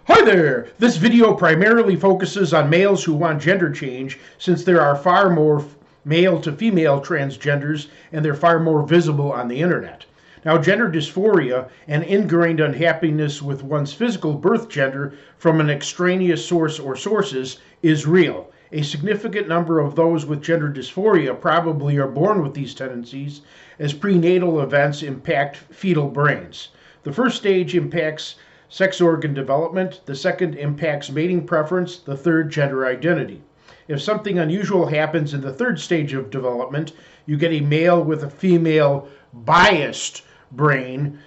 Hi there! This video primarily focuses on males who want gender change since there are far more male to female transgenders and they're far more visible on the internet. Now, gender dysphoria and ingrained unhappiness with one's physical birth gender from an extraneous source or sources is real. A significant number of those with gender dysphoria probably are born with these tendencies as prenatal events impact fetal brains. The first stage impacts sex organ development, the second impacts mating preference, the third gender identity. If something unusual happens in the third stage of development, you get a male with a female biased brain,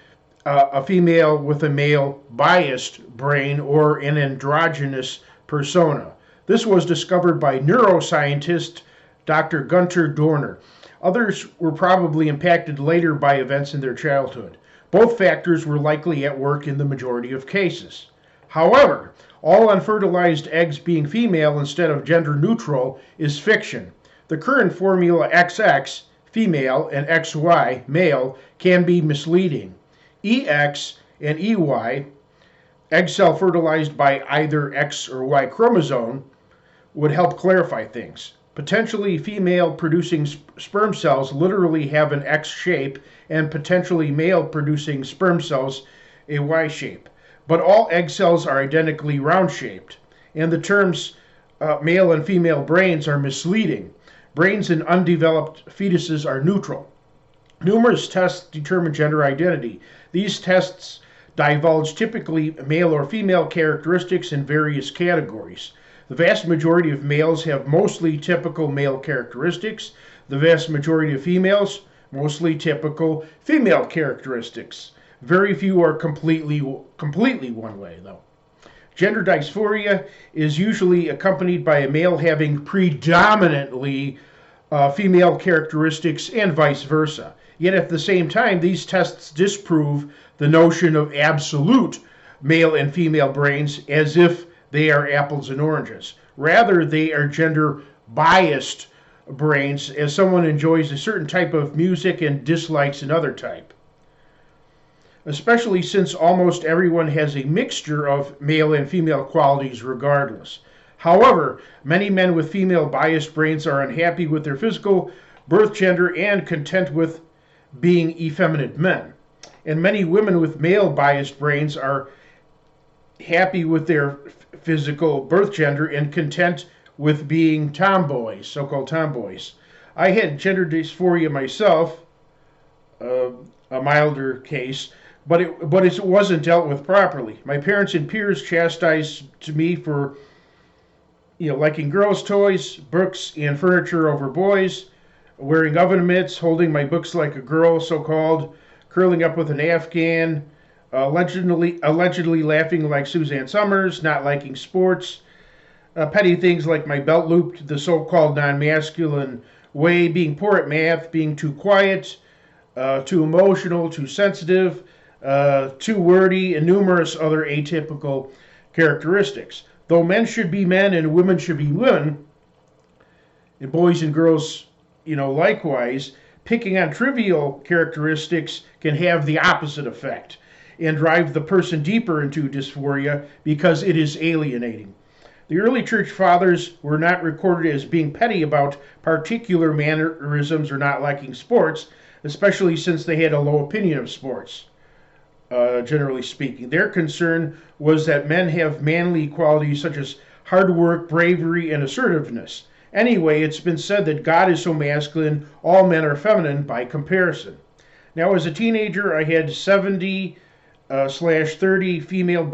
a female with a male biased brain, or an androgynous persona. This was discovered by neuroscientist Dr. Gunter Dorner. Others were probably impacted later by events in their childhood. Both factors were likely at work in the majority of cases. However, all unfertilized eggs being female instead of gender neutral is fiction. The current formula XX, female, and XY, male, can be misleading. EX and EY, egg cell fertilized by either X or Y chromosome, would help clarify things. Potentially female producing sperm cells literally have an X shape, and potentially male producing sperm cells a Y shape. But all egg cells are identically round shaped, and the terms male and female brains are misleading. Brains in undeveloped fetuses are neutral. Numerous tests determine gender identity. These tests divulge typically male or female characteristics in various categories. The vast majority of males have mostly typical male characteristics. The vast majority of females, mostly typical female characteristics. Very few are completely one way, though. Gender dysphoria is usually accompanied by a male having predominantly female characteristics and vice versa. Yet at the same time, these tests disprove the notion of absolute male and female brains as if they are apples and oranges. Rather, they are gender biased brains, as someone enjoys a certain type of music and dislikes another type. Especially since almost everyone has a mixture of male and female qualities regardless. However, many men with female biased brains are unhappy with their physical birth gender and content with being effeminate men. And many women with male biased brains are happy with their physical birth gender and content with being tomboys, so-called tomboys. I had gender dysphoria myself, a milder case, but it wasn't dealt with properly. My parents and peers chastised me for, liking girls' toys, books, and furniture over boys, wearing oven mitts, holding my books like a girl, so-called, curling up with an Afghan, allegedly laughing like Suzanne Summers, not liking sports, petty things like my belt looped the so-called non-masculine way, being poor at math, being too quiet, too emotional, too sensitive, too wordy, and numerous other atypical characteristics. Though men should be men and women should be women, and boys and girls, likewise, picking on trivial characteristics can have the opposite effect and drive the person deeper into dysphoria because it is alienating. The early church fathers were not recorded as being petty about particular mannerisms or not liking sports, especially since they had a low opinion of sports, generally speaking. Their concern was that men have manly qualities such as hard work, bravery, and assertiveness. Anyway, it's been said that God is so masculine, all men are feminine by comparison. Now, as a teenager, I had 70/30 female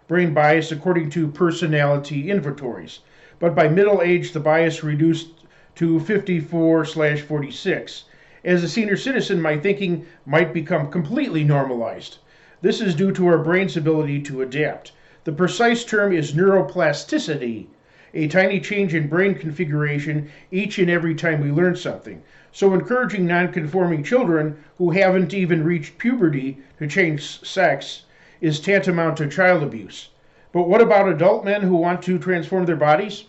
brain bias according to personality inventories. But by middle age, the bias reduced to 54/46. As a senior citizen, my thinking might become completely normalized. This is due to our brain's ability to adapt. The precise term is neuroplasticity, a tiny change in brain configuration each and every time we learn something. So encouraging non-conforming children who haven't even reached puberty to change sex is tantamount to child abuse. But what about adult men who want to transform their bodies?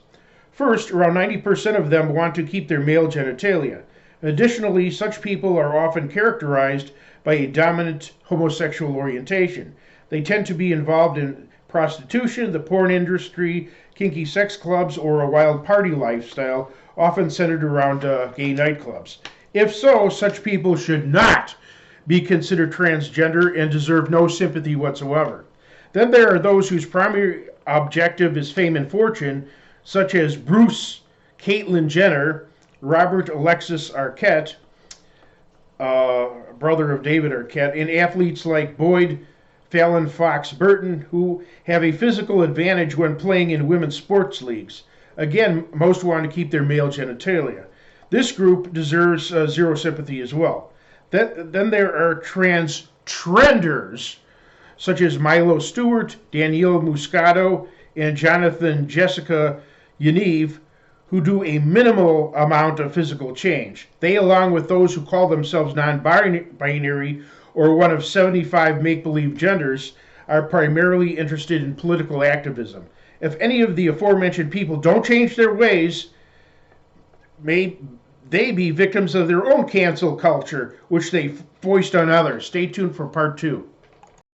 First, around 90% of them want to keep their male genitalia. Additionally, such people are often characterized by a dominant homosexual orientation. They tend to be involved in prostitution, the porn industry, kinky sex clubs, or a wild party lifestyle, often centered around gay nightclubs. If so, such people should not be considered transgender and deserve no sympathy whatsoever. Then there are those whose primary objective is fame and fortune, such as Bruce Caitlyn Jenner, Robert Alexis Arquette, brother of David Arquette, and athletes like Boyd Fallon Fox Burton, who have a physical advantage when playing in women's sports leagues. Again, most want to keep their male genitalia. This group deserves zero sympathy as well. Then there are trenders, such as Milo Stewart, Danielle Muscato, and Jonathan Jessica Yaniv, who do a minimal amount of physical change. They, along with those who call themselves non-binary or one of 75 make-believe genders, are primarily interested in political activism. If any of the aforementioned people don't change their ways, may they be victims of their own cancel culture, which they foist on others. Stay tuned for part 2.